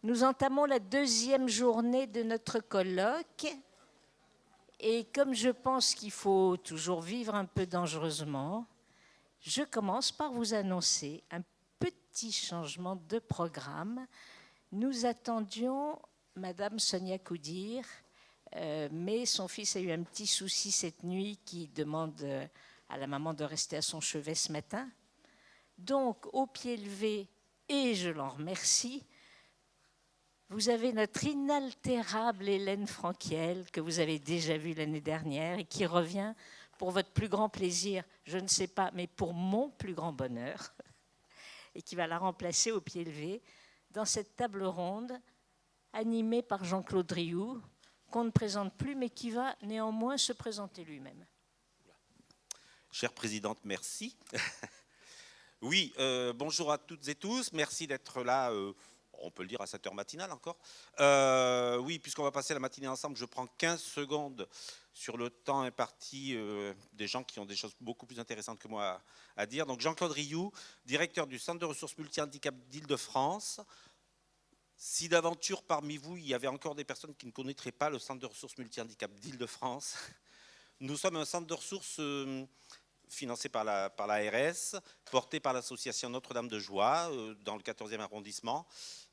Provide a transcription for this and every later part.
Nous entamons la deuxième journée de notre colloque. Et comme je pense qu'il faut toujours vivre un peu dangereusement, je commence par vous annoncer un petit changement de programme. Nous attendions Madame Sonia Koudir, mais son fils a eu un petit souci cette nuit qui demande à la maman de rester à son chevet ce matin. Donc, au pied levé, et je l'en remercie, vous avez notre inaltérable Hélène Franquiel, que vous avez déjà vue l'année dernière et qui revient pour votre plus grand plaisir, je ne sais pas, mais pour mon plus grand bonheur, et qui va la remplacer au pied levé dans cette table ronde animée par Jean-Claude Rioux, qu'on ne présente plus, mais qui va néanmoins se présenter lui-même. Chère présidente, merci. Oui, bonjour à toutes et tous. Merci d'être là, on peut le dire à 7h matinale encore. Oui, puisqu'on va passer la matinée ensemble, je prends 15 secondes sur le temps imparti des gens qui ont des choses beaucoup plus intéressantes que moi à dire. Donc Jean-Claude Rioux, directeur du Centre de ressources multi-handicap d'Île-de-France. Si d'aventure parmi vous, il y avait encore des personnes qui ne connaîtraient pas le Centre de ressources multi-handicap d'Île-de-France, nous sommes un centre de ressources financé par l'ARS, porté par l'association Notre-Dame de Joie, dans le 14e arrondissement,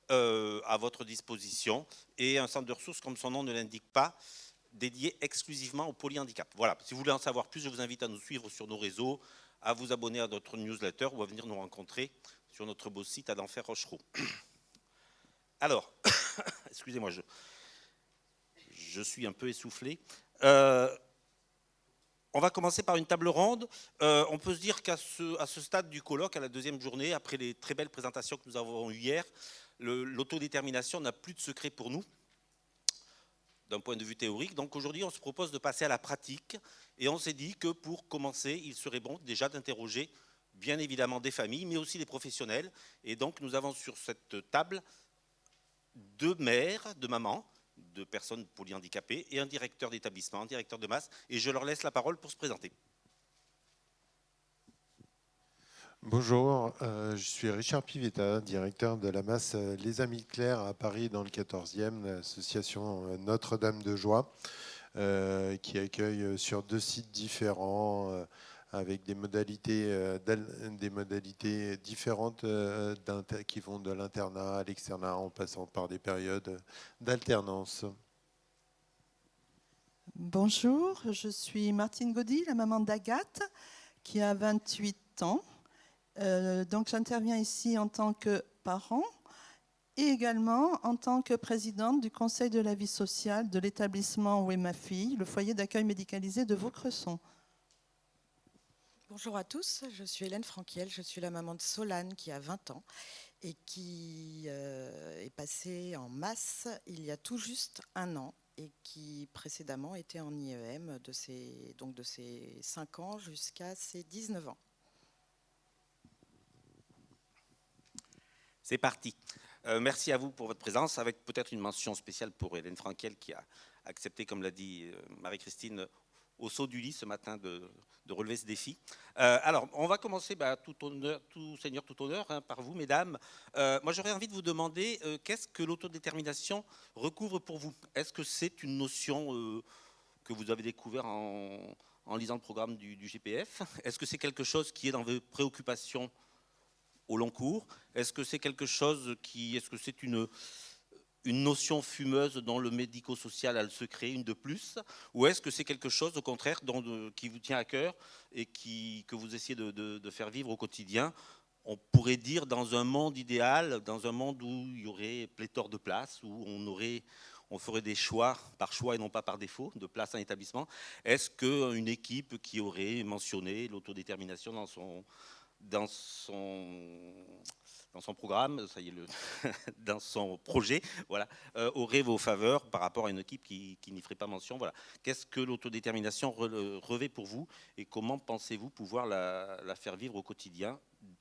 à votre disposition, et un centre de ressources, comme son nom ne l'indique pas, dédié exclusivement au polyhandicap. Voilà, si vous voulez en savoir plus, je vous invite à nous suivre sur nos réseaux, à vous abonner à notre newsletter ou à venir nous rencontrer sur notre beau site à d'Enfer Rochereau. Alors, excusez-moi, je suis un peu essoufflé. On va commencer par une table ronde. On peut se dire qu'à ce stade du colloque, à la deuxième journée, après les très belles présentations que nous avons eues hier, l'autodétermination n'a plus de secret pour nous, d'un point de vue théorique. Donc aujourd'hui, on se propose de passer à la pratique. Et on s'est dit que pour commencer, il serait bon déjà d'interroger, bien évidemment, des familles, mais aussi des professionnels. Et donc nous avons sur cette table 2 mères, 2 mamans, de personnes polyhandicapées et un directeur d'établissement, un directeur de masse, et je leur laisse la parole pour se présenter. Bonjour, je suis Richard Pivetta, directeur de la masse Les Amis de Claire à Paris dans le 14e, l'association Notre-Dame de Joie, qui accueille sur 2 sites différents avec des modalités différentes qui vont de l'internat à l'externat en passant par des périodes d'alternance. Bonjour, je suis Martine Gaudy, la maman d'Agathe, qui a 28 ans. Donc j'interviens ici en tant que parent et également en tant que présidente du conseil de la vie sociale de l'établissement où est ma fille, le foyer d'accueil médicalisé de Vaucresson. Bonjour à tous, je suis Hélène Franquiel, je suis la maman de Solane qui a 20 ans et qui est passée en masse il y a tout juste 1 an et qui précédemment était en IEM de ses 5 ans jusqu'à ses 19 ans. C'est parti. Merci à vous pour votre présence, avec peut-être une mention spéciale pour Hélène Franquiel qui a accepté, comme l'a dit Marie-Christine, au saut du lit ce matin de relever ce défi. Alors, on va commencer tout seigneur, tout honneur, hein, par vous, mesdames. Moi, j'aurais envie de vous demander qu'est-ce que l'autodétermination recouvre pour vous? Est-ce que c'est une notion que vous avez découvert en lisant le programme du GPF? Est-ce que c'est quelque chose qui est dans vos préoccupations au long cours? Est-ce que c'est quelque chose est-ce que c'est une notion fumeuse dont le médico-social a le secret, une de plus? Ou est-ce que c'est quelque chose, au contraire, qui vous tient à cœur et que vous essayez de faire vivre au quotidien? On pourrait dire dans un monde idéal, dans un monde où il y aurait pléthore de places, où on ferait des choix par choix et non pas par défaut de places en établissement. Est-ce qu'une équipe qui aurait mentionné l'autodétermination dans son programme, ça y est, dans son projet, voilà, aurait vos faveurs par rapport à une équipe qui n'y ferait pas mention. Voilà. Qu'est-ce que l'autodétermination revêt pour vous et comment pensez-vous pouvoir la faire vivre au quotidien,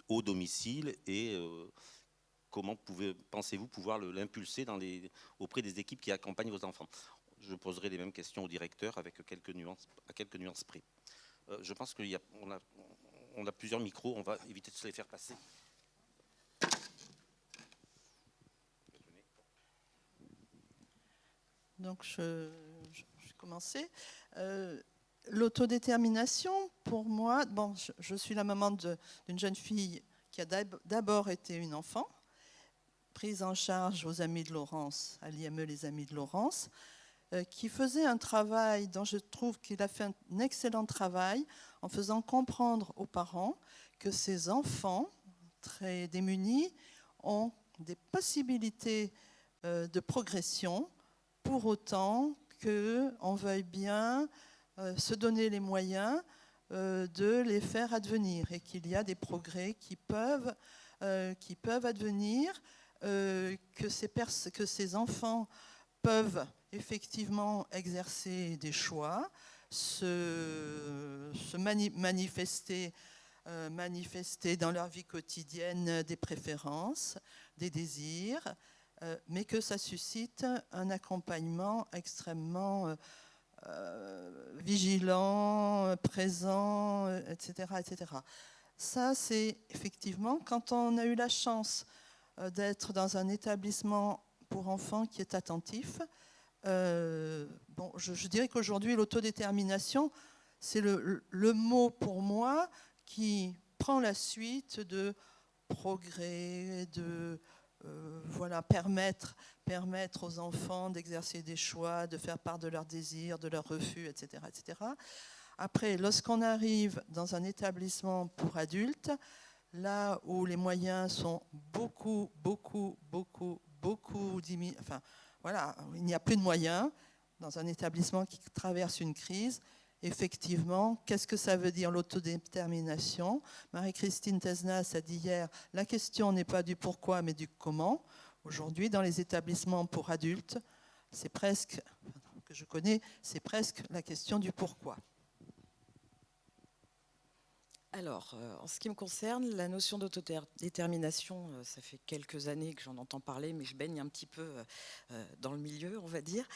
au domicile, et comment pensez-vous pouvoir l'impulser auprès des équipes qui accompagnent vos enfants? Je poserai les mêmes questions au directeur avec quelques nuances près. Je pense qu'on a plusieurs micros, on va éviter de se les faire passer. donc je commençais. L'autodétermination, pour moi, bon, je suis la maman d'une jeune fille qui a d'abord été une enfant, prise en charge aux Amis de Laurence, à l'IME Les Amis de Laurence, qui faisait un travail dont je trouve qu'il a fait un excellent travail en faisant comprendre aux parents que ces enfants très démunis ont des possibilités de progression, pour autant qu'on veuille bien se donner les moyens de les faire advenir, et qu'il y a des progrès qui peuvent advenir, que ces enfants peuvent effectivement exercer des choix, se manifester dans leur vie quotidienne des préférences, des désirs, mais que ça suscite un accompagnement extrêmement vigilant, présent, etc., etc. Ça, c'est effectivement, quand on a eu la chance d'être dans un établissement pour enfants qui est attentif, bon, je dirais qu'aujourd'hui, l'autodétermination, c'est le mot pour moi qui prend la suite de progrès, de voilà, permettre aux enfants d'exercer des choix, de faire part de leurs désirs, de leurs refus, etc., etc. Après, lorsqu'on arrive dans un établissement pour adultes, là où les moyens sont beaucoup diminués, enfin, voilà, il n'y a plus de moyens, dans un établissement qui traverse une crise, effectivement, qu'est-ce que ça veut dire l'autodétermination? Marie-Christine Tesnas a dit hier, la question n'est pas du pourquoi, mais du comment. Aujourd'hui, dans les établissements pour adultes, c'est presque, que je connais, c'est presque la question du pourquoi. Alors, en ce qui me concerne, la notion d'autodétermination, ça fait quelques années que j'en entends parler, mais je baigne un petit peu dans le milieu, on va dire.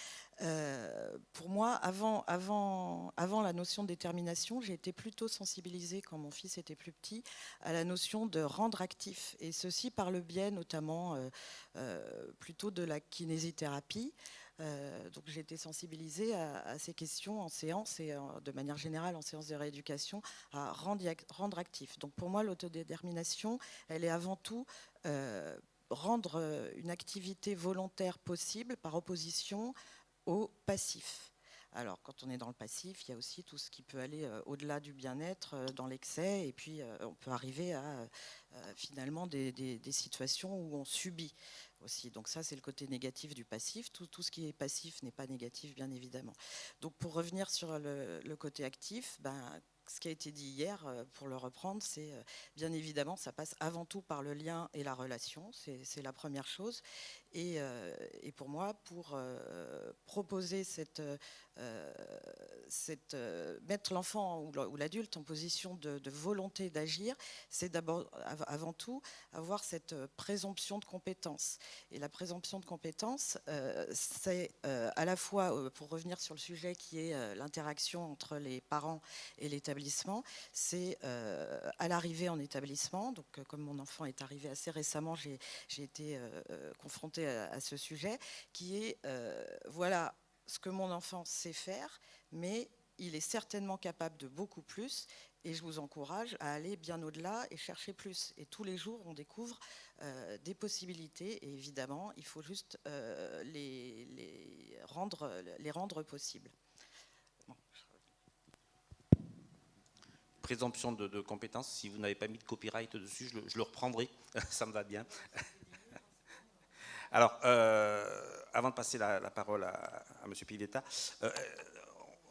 Pour moi, avant la notion de détermination, j'ai été plutôt sensibilisée, quand mon fils était plus petit, à la notion de rendre actif, et ceci par le biais notamment plutôt de la kinésithérapie. Donc j'ai été sensibilisée à ces questions en séance et de manière générale en séance de rééducation à rendre actif. Donc pour moi, l'autodétermination, elle est avant tout rendre une activité volontaire possible par opposition au passif. Alors, quand on est dans le passif, il y a aussi tout ce qui peut aller au-delà du bien-être, dans l'excès, et puis on peut arriver à finalement des situations où on subit aussi. Donc ça, c'est le côté négatif du passif. Tout ce qui est passif n'est pas négatif, bien évidemment. Donc pour revenir sur le côté actif, ce qui a été dit hier, pour le reprendre, c'est bien évidemment, ça passe avant tout par le lien et la relation, c'est la première chose. Et pour moi, pour proposer mettre l'enfant ou l'adulte en position de volonté d'agir, c'est d'abord, avant tout, avoir cette présomption de compétence. Et la présomption de compétence, c'est à la fois, pour revenir sur le sujet qui est l'interaction entre les parents et l'établissement, c'est à l'arrivée en établissement. Donc, comme mon enfant est arrivé assez récemment, j'ai été confrontée à ce sujet, qui est, voilà ce que mon enfant sait faire, mais il est certainement capable de beaucoup plus, et je vous encourage à aller bien au-delà et chercher plus. Et tous les jours, on découvre des possibilités, et évidemment, il faut juste les rendre possibles. Bon. Présomption de compétence, si vous n'avez pas mis de copyright dessus, je le reprendrai, ça me va bien. Alors, avant de passer la parole à M. Pivetta,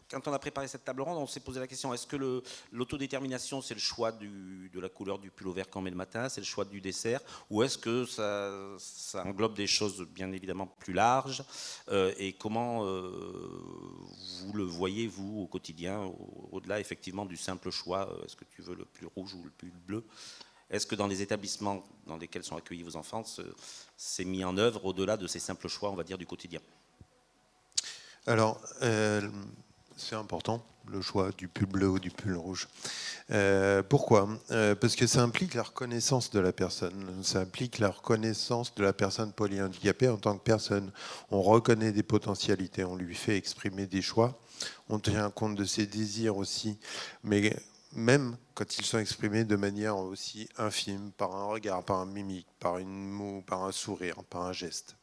quand on a préparé cette table ronde, on s'est posé la question, est-ce que l'autodétermination, c'est le choix de la couleur du pull vert qu'on met le matin, c'est le choix du dessert, ou est-ce que ça englobe des choses bien évidemment plus larges, et comment vous le voyez, vous, au quotidien, au-delà effectivement du simple choix, est-ce que tu veux le plus rouge ou le plus bleu? Est-ce que dans les établissements dans lesquels sont accueillis vos enfants, c'est mis en œuvre au-delà de ces simples choix, on va dire, du quotidien? Alors, C'est important, le choix du pull bleu ou du pull rouge. Pourquoi ? Parce que ça implique la reconnaissance de la personne. Ça implique la reconnaissance de la personne polyhandicapée en tant que personne. On reconnaît des potentialités, on lui fait exprimer des choix, on tient compte de ses désirs aussi, mais même quand ils sont exprimés de manière aussi infime, par un regard, par un mimique, par une moue, par un sourire, par un geste.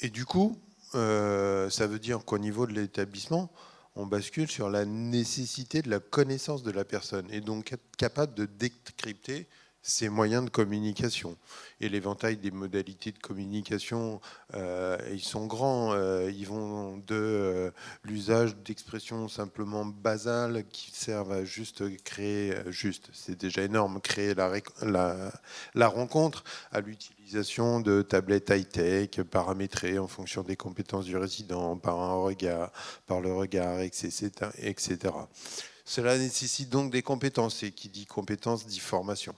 Et du coup, ça veut dire qu'au niveau de l'établissement, on bascule sur la nécessité de la connaissance de la personne et donc être capable de décrypter ses moyens de communication. Et l'éventail des modalités de communication, ils sont grands. Ils vont de l'usage d'expressions simplement basales qui servent à juste créer, c'est déjà énorme, créer la rencontre, à l'utilisation de tablettes high-tech paramétrées en fonction des compétences du résident, par un regard, par le regard, etc. Cela nécessite donc des compétences, et qui dit compétences dit formation.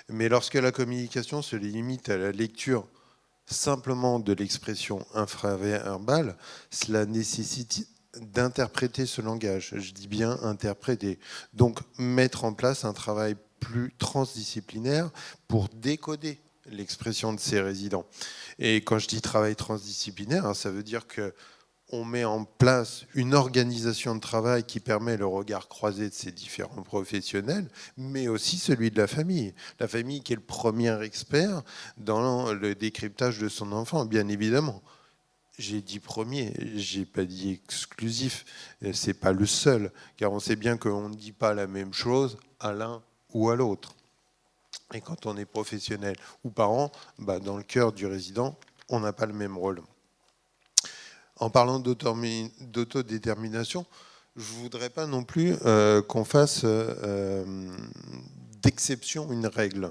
Mais lorsque la communication se limite à la lecture simplement de l'expression infraverbale, cela nécessite d'interpréter ce langage. Je dis bien interpréter. Donc mettre en place un travail plus transdisciplinaire pour décoder l'expression de ces résidents. Et quand je dis travail transdisciplinaire, ça veut dire que on met en place une organisation de travail qui permet le regard croisé de ces différents professionnels, mais aussi celui de la famille. La famille qui est le premier expert dans le décryptage de son enfant, bien évidemment. J'ai dit premier, j'ai pas dit exclusif, c'est pas le seul, car on sait bien qu'on ne dit pas la même chose à l'un ou à l'autre. Et quand on est professionnel ou parent, dans le cœur du résident, on n'a pas le même rôle. En parlant d'autodétermination, je ne voudrais pas non plus qu'on fasse d'exception une règle.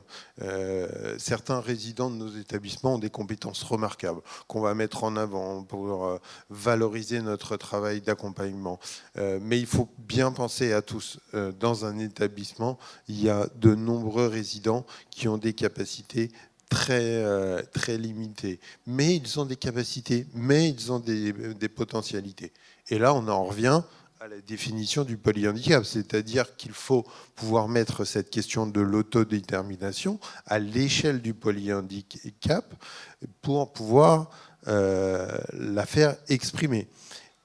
Certains résidents de nos établissements ont des compétences remarquables qu'on va mettre en avant pour valoriser notre travail d'accompagnement. Mais il faut bien penser à tous. Dans un établissement, il y a de nombreux résidents qui ont des capacités très limités. Mais ils ont des capacités, mais ils ont des potentialités. Et là, on en revient à la définition du polyhandicap, c'est-à-dire qu'il faut pouvoir mettre cette question de l'autodétermination à l'échelle du polyhandicap pour pouvoir la faire exprimer.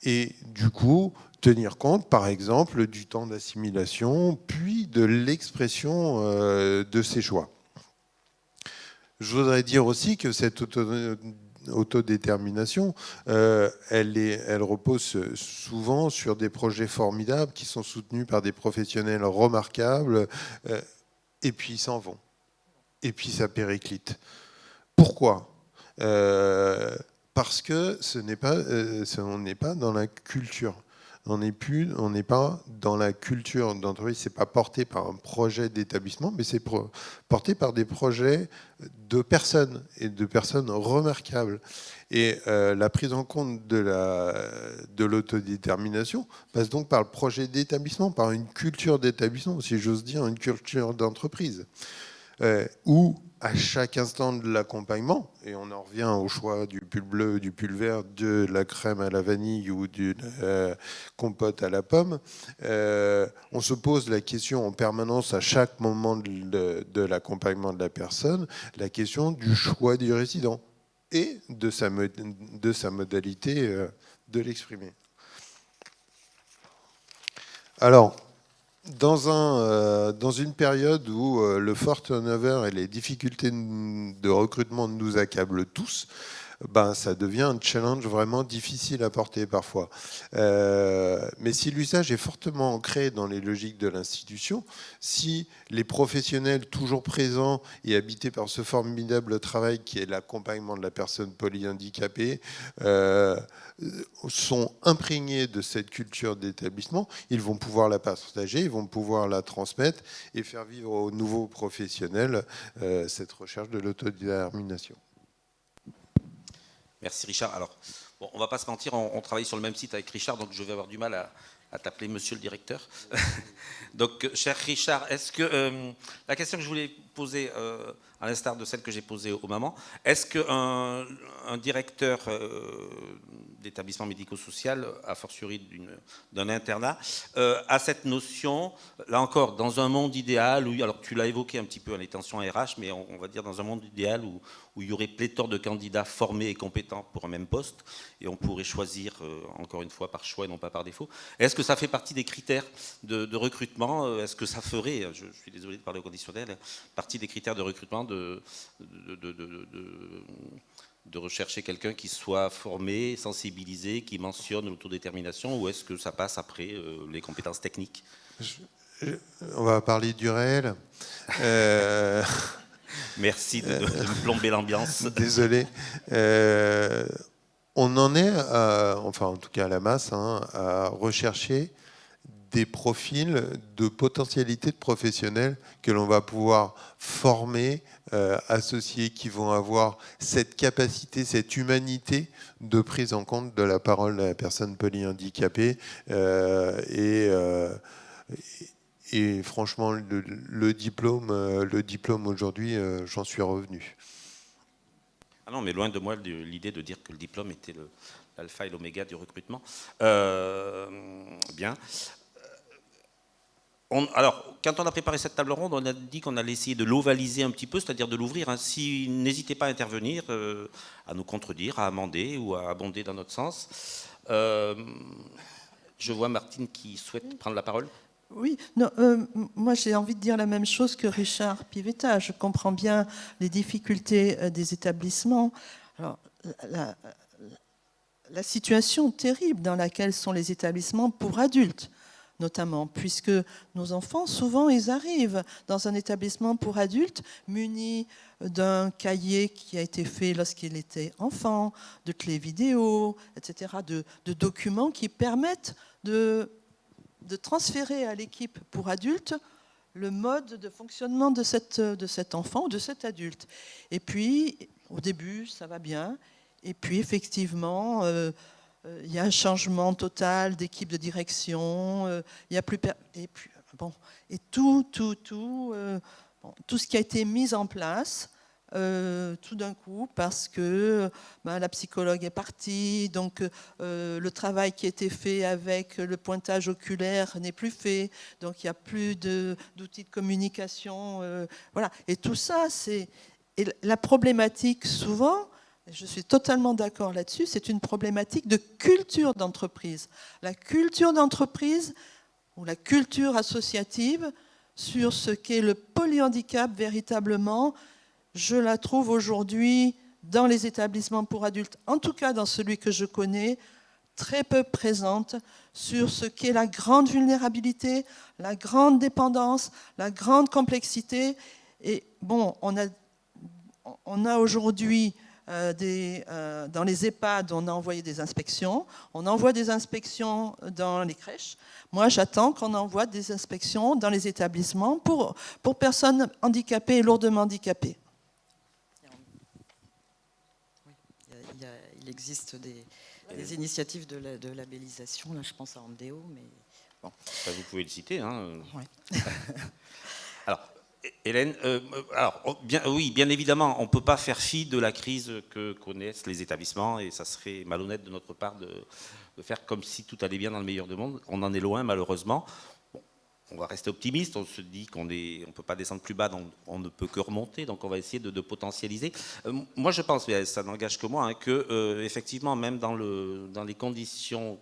Et du coup, tenir compte, par exemple, du temps d'assimilation, puis de l'expression de ses choix. Je voudrais dire aussi que cette autodétermination, elle repose souvent sur des projets formidables qui sont soutenus par des professionnels remarquables, et puis ils s'en vont. Et puis ça périclite. Pourquoi ? Parce que on n'est pas dans la culture. On n'est pas dans la culture d'entreprise, c'est pas porté par un projet d'établissement, mais c'est porté par des projets de personnes, et de personnes remarquables. Et la prise en compte de l'autodétermination passe donc par le projet d'établissement, par une culture d'établissement, si j'ose dire, une culture d'entreprise, où à chaque instant de l'accompagnement, et on en revient au choix du pull bleu, du pull vert, de la crème à la vanille ou d'une compote à la pomme, on se pose la question en permanence à chaque moment de l'accompagnement de la personne, la question du choix du résident et de sa modalité de l'exprimer. Alors, dans une période où le fort turnover et les difficultés de recrutement nous accablent tous, ça devient un challenge vraiment difficile à porter parfois. Mais si l'usage est fortement ancré dans les logiques de l'institution, si les professionnels toujours présents et habités par ce formidable travail qui est l'accompagnement de la personne polyhandicapée sont imprégnés de cette culture d'établissement, ils vont pouvoir la partager, ils vont pouvoir la transmettre et faire vivre aux nouveaux professionnels cette recherche de l'autodétermination. Merci Richard. Alors, bon, on ne va pas se mentir, on travaille sur le même site avec Richard, donc je vais avoir du mal à t'appeler monsieur le directeur. Donc, cher Richard, est-ce que la question que je voulais poser, à l'instar de celle que j'ai posée aux mamans, est-ce qu'un directeur d'établissement médico-social, a fortiori d'un internat, a cette notion, là encore, dans un monde idéal, où, alors tu l'as évoqué un petit peu, les tensions RH, mais on va dire dans un monde idéal où il y aurait pléthore de candidats formés et compétents pour un même poste, et on pourrait choisir, encore une fois, par choix et non pas par défaut. Est-ce que ça fait partie des critères de recrutement? Est-ce que ça ferait, je suis désolé de parler au conditionnel, partie des critères de recrutement de rechercher quelqu'un qui soit formé, sensibilisé, qui mentionne l'autodétermination, ou est-ce que ça passe après les compétences techniques? On va parler du réel. Merci de me plomber l'ambiance. Désolé. On en est, enfin en tout cas à la masse, à rechercher des profils de potentialité de professionnels que l'on va pouvoir former, associer, qui vont avoir cette capacité, cette humanité de prise en compte de la parole de la personne polyhandicapée. Et franchement, le diplôme aujourd'hui, j'en suis revenu. Ah non, mais loin de moi l'idée de dire que le diplôme était l'alpha et l'oméga du recrutement. Bien. Alors, quand on a préparé cette table ronde, on a dit qu'on allait essayer de l'ovaliser un petit peu, c'est-à-dire de l'ouvrir. Si, n'hésitez pas à intervenir, à nous contredire, à amender ou à abonder dans notre sens. Je vois Martine qui souhaite prendre la parole. Oui, non, moi j'ai envie de dire la même chose que Richard Pivetta. Je comprends bien les difficultés des établissements. Alors, la situation terrible dans laquelle sont les établissements pour adultes, notamment, puisque nos enfants, souvent, ils arrivent dans un établissement pour adultes munis d'un cahier qui a été fait lorsqu'il était enfant, de clés vidéo, etc., de documents qui permettent de transférer à l'équipe pour adultes le mode de fonctionnement de cet enfant ou de cet adulte. Et puis, au début, ça va bien. Et puis, effectivement, il y a un changement total d'équipe de direction. Il y a plus... Et puis, bon, et tout ce qui a été mis en place, tout d'un coup, parce que la psychologue est partie, donc le travail qui était fait avec le pointage oculaire n'est plus fait, donc il n'y a plus d'outils de communication. Voilà. Et tout ça, c'est... Et la problématique, souvent, je suis totalement d'accord là-dessus, c'est une problématique de culture d'entreprise. La culture d'entreprise ou la culture associative sur ce qu'est le polyhandicap véritablement, je la trouve aujourd'hui dans les établissements pour adultes, en tout cas dans celui que je connais, très peu présente sur ce qu'est la grande vulnérabilité, la grande dépendance, la grande complexité. Et bon, on a aujourd'hui dans les EHPAD, on a envoyé des inspections. On envoie des inspections dans les crèches. Moi, j'attends qu'on envoie des inspections dans les établissements pour personnes handicapées et lourdement handicapées. Il existe des initiatives de labellisation, là je pense à Andéo, mais bon. Vous pouvez le citer. Ouais. Alors, Hélène, oui, bien évidemment, on ne peut pas faire fi de la crise que connaissent les établissements, et ça serait malhonnête de notre part de faire comme si tout allait bien dans le meilleur des mondes. On en est loin, malheureusement. On va rester optimiste, on se dit qu'on ne peut pas descendre plus bas, donc on ne peut que remonter, donc on va essayer de potentialiser. Moi je pense, mais ça n'engage que moi, que effectivement, même dans les conditions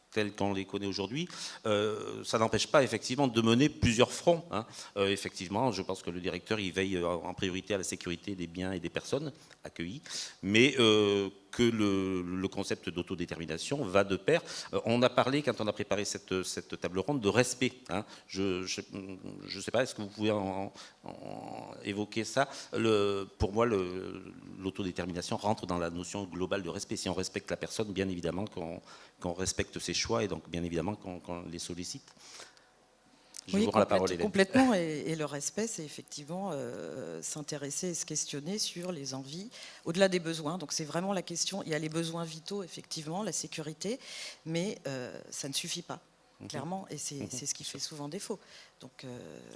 telles qu'on les connaît aujourd'hui, ça n'empêche pas effectivement de mener plusieurs fronts. Effectivement, je pense que le directeur il veille en priorité à la sécurité des biens et des personnes accueillies, mais que le concept d'autodétermination va de pair. On a parlé, quand on a préparé cette table ronde, de respect. Je ne sais pas, est-ce que vous pouvez en évoquer ça? Pour moi, l'autodétermination rentre dans la notion globale de respect. Si on respecte la personne, bien évidemment qu'on respecte ses choix, et donc bien évidemment qu'on les sollicite. Je Oui, vous rends la parole, Hélène. complètement. Et le respect, c'est effectivement s'intéresser et se questionner sur les envies, au-delà des besoins. Donc c'est vraiment la question. Il y a les besoins vitaux, effectivement, la sécurité, mais ça ne suffit pas, clairement. Et c'est ce qui fait souvent défaut. Donc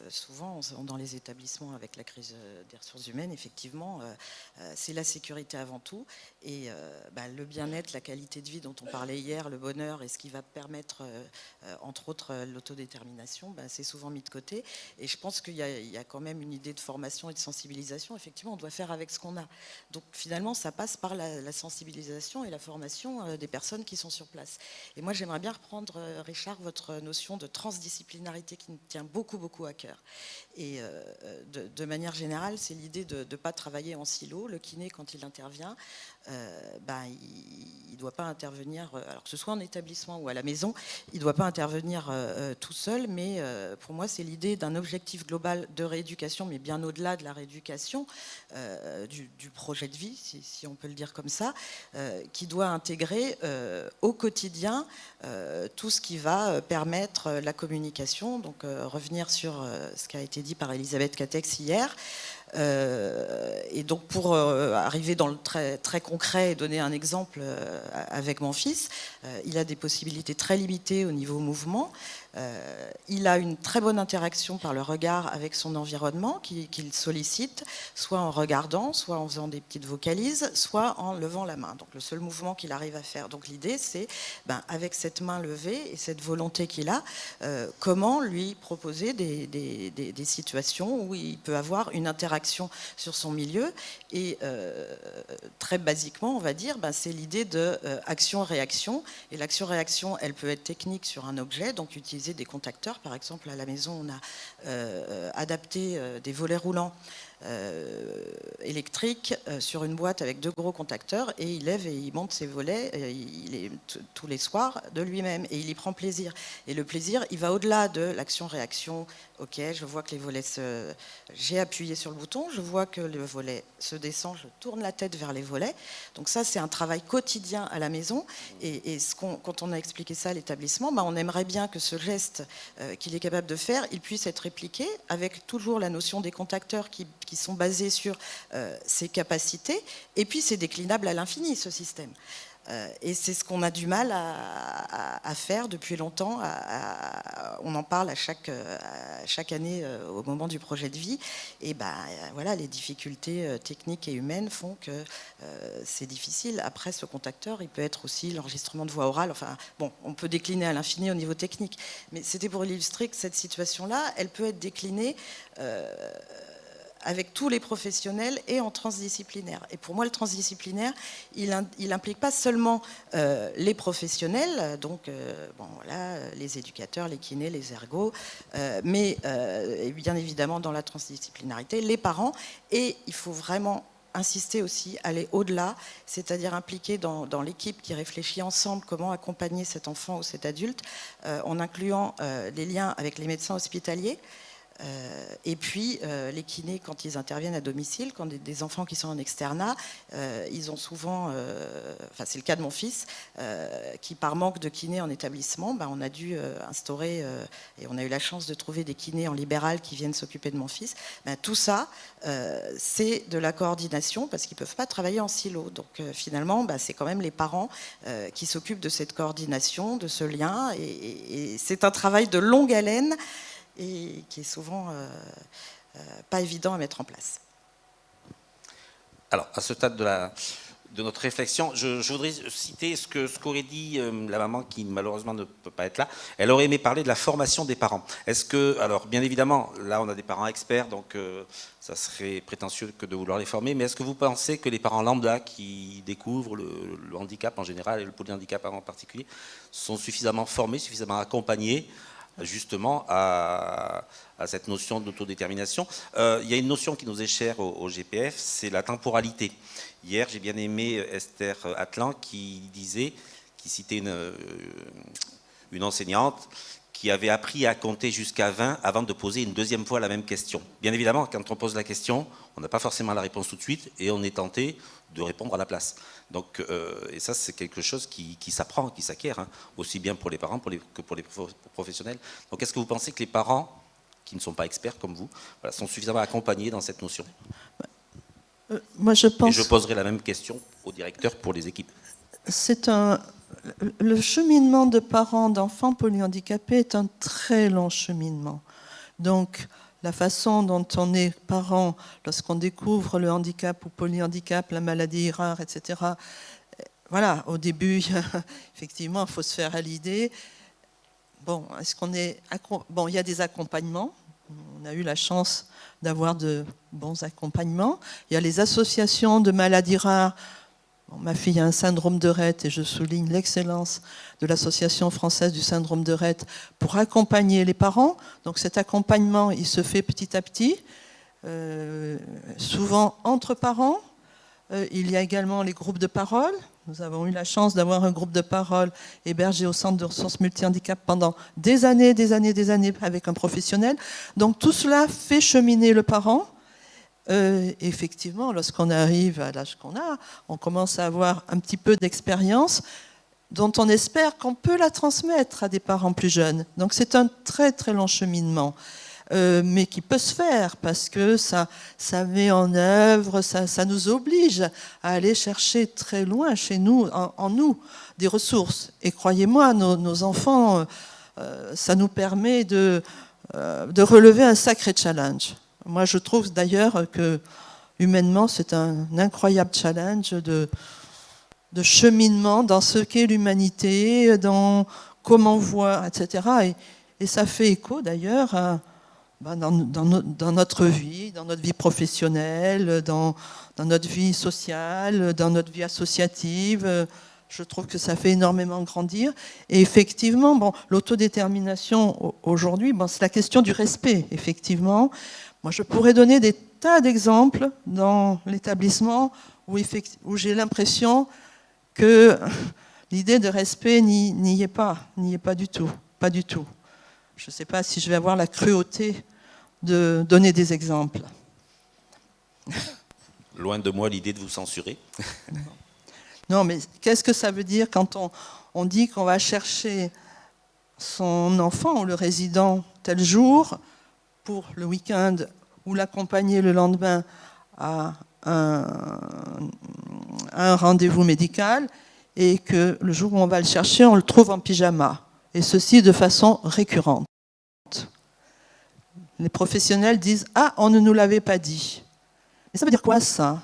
souvent, dans les établissements, avec la crise des ressources humaines, effectivement, c'est la sécurité avant tout. Et le bien-être, la qualité de vie dont on parlait hier, le bonheur et ce qui va permettre, entre autres, l'autodétermination, c'est souvent mis de côté. Et je pense qu'il y a quand même une idée de formation et de sensibilisation. Effectivement, on doit faire avec ce qu'on a. Donc finalement, ça passe par la sensibilisation et la formation des personnes qui sont sur place. Et moi, j'aimerais bien reprendre, Richard, votre notion de transdisciplinarité qui me tient beaucoup à cœur. Et de manière générale, c'est l'idée de ne pas travailler en silo. Le kiné, quand il intervient, il ne doit pas intervenir, alors que ce soit en établissement ou à la maison, il ne doit pas intervenir tout seul, mais pour moi, c'est l'idée d'un objectif global de rééducation, mais bien au-delà de la rééducation, du projet de vie, si on peut le dire comme ça, qui doit intégrer au quotidien tout ce qui va permettre la communication. Donc revenir sur ce qui a été dit par Elisabeth Catex hier. Et donc pour arriver dans le très concret et donner un exemple avec mon fils, il a des possibilités très limitées au niveau mouvement. Il a une très bonne interaction par le regard avec son environnement qu'il sollicite, soit en regardant, soit en faisant des petites vocalises, soit en levant la main. Donc le seul mouvement qu'il arrive à faire. Donc l'idée c'est, avec cette main levée et cette volonté qu'il a, comment lui proposer des situations où il peut avoir une interaction sur son milieu. Et très basiquement, on va dire, c'est l'idée de action-réaction. Et l'action-réaction, elle peut être technique sur un objet, donc utiliser des contacteurs. Par exemple, à la maison, on a adapté des volets roulants électriques sur une boîte avec 2 gros contacteurs, et il lève et il monte ses volets tous les soirs de lui-même, et il y prend plaisir. Et le plaisir, il va au-delà de l'action-réaction. Ok, je vois que les volets j'ai appuyé sur le bouton, je vois que le volet se descend, je tourne la tête vers les volets. Donc ça, c'est un travail quotidien à la maison. Et quand on a expliqué ça à l'établissement, on aimerait bien que ce geste qu'il est capable de faire, il puisse être répliqué avec toujours la notion des contacteurs qui sont basés sur ses capacités. Et puis, c'est déclinable à l'infini, ce système. Et c'est ce qu'on a du mal à faire depuis longtemps. On en parle à chaque année au moment du projet de vie. Et voilà, les difficultés techniques et humaines font que c'est difficile. Après, ce contacteur, il peut être aussi l'enregistrement de voix orale. Enfin, bon, on peut décliner à l'infini au niveau technique. Mais c'était pour illustrer que cette situation-là, elle peut être déclinée avec tous les professionnels et en transdisciplinaire. Et pour moi, le transdisciplinaire, il n'implique pas seulement les professionnels, donc les éducateurs, les kinés, les ergos, mais bien évidemment dans la transdisciplinarité, les parents. Et il faut vraiment insister aussi, aller au-delà, c'est-à-dire impliquer dans l'équipe qui réfléchit ensemble comment accompagner cet enfant ou cet adulte, en incluant les liens avec les médecins hospitaliers, et puis les kinés, quand ils interviennent à domicile, quand des enfants qui sont en externat, ils ont souvent, c'est le cas de mon fils, qui par manque de kinés en établissement, on a dû instaurer, et on a eu la chance de trouver des kinés en libéral qui viennent s'occuper de mon fils. Tout ça, c'est de la coordination, parce qu'ils ne peuvent pas travailler en silo. Donc finalement, c'est quand même les parents qui s'occupent de cette coordination, de ce lien, et c'est un travail de longue haleine, et qui est souvent pas évident à mettre en place. Alors, à ce stade de notre réflexion, je voudrais citer ce qu'aurait dit la maman qui malheureusement ne peut pas être là. Elle aurait aimé parler de la formation des parents. Est-ce que, alors bien évidemment, là on a des parents experts, donc ça serait prétentieux que de vouloir les former, mais est-ce que vous pensez que les parents lambda qui découvrent le handicap en général et le polyhandicap en particulier sont suffisamment formés, suffisamment accompagnés justement à cette notion d'autodétermination? Il y a une notion qui nous est chère au GPF, c'est la temporalité. Hier, j'ai bien aimé Esther Atlan qui citait une enseignante qui avait appris à compter jusqu'à 20 avant de poser une deuxième fois la même question. Bien évidemment, quand on pose la question, on n'a pas forcément la réponse tout de suite et on est tenté de répondre à la place. Donc, et ça, c'est quelque chose qui s'apprend, qui s'acquiert, hein, aussi bien pour les parents que pour les professionnels. Donc, est-ce que vous pensez que les parents, qui ne sont pas experts comme vous, voilà, sont suffisamment accompagnés dans cette notion? Moi, je pense... Et je poserai la même question au directeur pour les équipes. Le cheminement de parents d'enfants polyhandicapés est un très long cheminement. Donc, la façon dont on est parent lorsqu'on découvre le handicap ou polyhandicap, la maladie rare, etc. Voilà, au début, effectivement, il faut se faire à l'idée. Bon, il y a des accompagnements. On a eu la chance d'avoir de bons accompagnements. Il y a les associations de maladies rares. Bon, ma fille a un syndrome de Rett et je souligne l'excellence de l'Association française du syndrome de Rett pour accompagner les parents. Donc cet accompagnement, il se fait petit à petit, souvent entre parents. Il y a également les groupes de parole. Nous avons eu la chance d'avoir un groupe de parole hébergé au Centre de ressources multi-handicap pendant des années avec un professionnel. Donc tout cela fait cheminer le parent. Effectivement, lorsqu'on arrive à l'âge qu'on a, on commence à avoir un petit peu d'expérience dont on espère qu'on peut la transmettre à des parents plus jeunes. Donc c'est un très très long cheminement, mais qui peut se faire parce que ça met en œuvre, ça nous oblige à aller chercher très loin chez nous, en nous, des ressources. Et croyez-moi, nos enfants, ça nous permet de relever un sacré challenge. Moi, je trouve d'ailleurs que, humainement, c'est un incroyable challenge de cheminement dans ce qu'est l'humanité, dans comment on voit, etc. Et ça fait écho, d'ailleurs, dans notre vie professionnelle, dans notre vie sociale, dans notre vie associative. Je trouve que ça fait énormément grandir. Et effectivement, l'autodétermination, aujourd'hui, c'est la question du respect, effectivement. Moi, je pourrais donner des tas d'exemples dans l'établissement où j'ai l'impression que l'idée de respect n'y est pas du tout. Pas du tout. Je ne sais pas si je vais avoir la cruauté de donner des exemples. Loin de moi l'idée de vous censurer. Non, mais qu'est-ce que ça veut dire quand on dit qu'on va chercher son enfant ou le résident tel jour pour le week-end ou l'accompagner le lendemain à un rendez-vous médical et que le jour où on va le chercher, on le trouve en pyjama. Et ceci de façon récurrente. Les professionnels disent « Ah, on ne nous l'avait pas dit ». Mais ça veut dire quoi, ça ?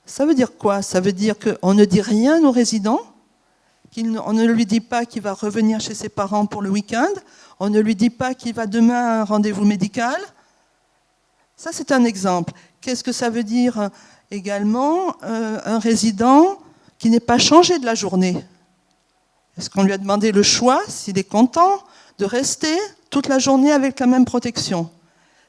Ça veut dire quoi ? Ça veut dire qu'on ne dit rien aux résidents, on ne lui dit pas qu'il va revenir chez ses parents pour le week-end, on ne lui dit pas qu'il va demain à un rendez-vous médical. Ça, c'est un exemple. Qu'est-ce que ça veut dire également un résident qui n'est pas changé de la journée ? Est-ce qu'on lui a demandé le choix, s'il est content, de rester toute la journée avec la même protection ?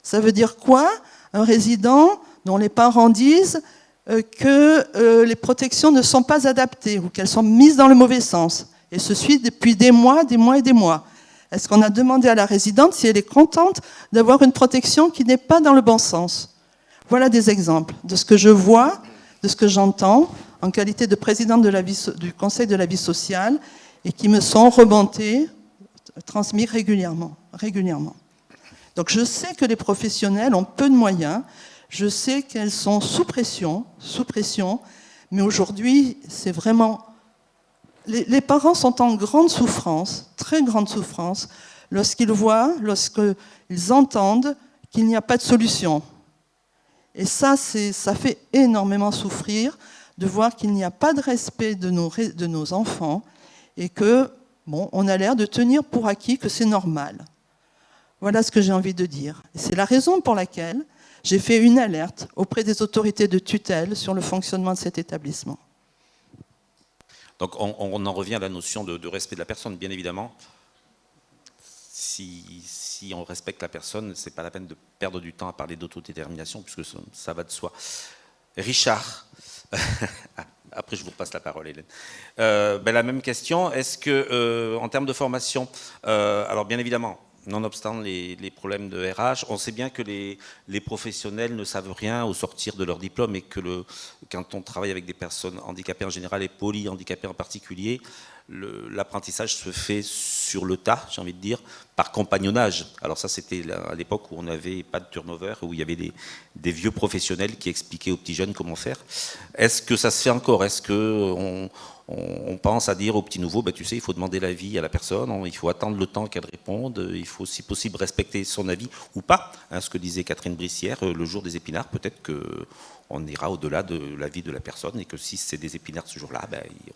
Ça veut dire quoi ? Un résident dont les parents disent que les protections ne sont pas adaptées ou qu'elles sont mises dans le mauvais sens. Et ce suit depuis des mois et des mois. Est-ce qu'on a demandé à la résidente si elle est contente d'avoir une protection qui n'est pas dans le bon sens ? Voilà des exemples de ce que je vois, de ce que j'entends en qualité de présidente du Conseil de la vie sociale et qui me sont remontés, transmis régulièrement. Donc je sais que les professionnels ont peu de moyens, je sais qu'elles sont sous pression, mais aujourd'hui, c'est vraiment... Les parents sont en grande souffrance, très grande souffrance, lorsqu'ils lorsqu'ils entendent qu'il n'y a pas de solution. Et ça fait énormément souffrir de voir qu'il n'y a pas de respect de nos enfants et que, on a l'air de tenir pour acquis que c'est normal. Voilà ce que j'ai envie de dire. Et c'est la raison pour laquelle j'ai fait une alerte auprès des autorités de tutelle sur le fonctionnement de cet établissement. Donc on en revient à la notion de respect de la personne, bien évidemment. Si on respecte la personne, ce n'est pas la peine de perdre du temps à parler d'autodétermination, puisque ça va de soi. Richard, Après, je vous repasse la parole, Hélène. La même question. Est-ce que, en termes de formation, alors bien évidemment, nonobstant les problèmes de RH, on sait bien que les professionnels ne savent rien au sortir de leur diplôme et que quand on travaille avec des personnes handicapées en général et polyhandicapées en particulier, l'apprentissage se fait sur le tas, j'ai envie de dire, par compagnonnage. Alors ça, c'était à l'époque où on n'avait pas de turnover, où il y avait des vieux professionnels qui expliquaient aux petits jeunes comment faire. Est-ce que ça se fait encore? Est-ce qu'on on pense à dire aux petits nouveaux, tu sais, il faut demander l'avis à la personne, il faut attendre le temps qu'elle réponde, il faut si possible respecter son avis ou pas, hein, ce que disait Catherine Brissière, le jour des épinards, peut-être qu'on ira au-delà de l'avis de la personne et que si c'est des épinards ce jour-là,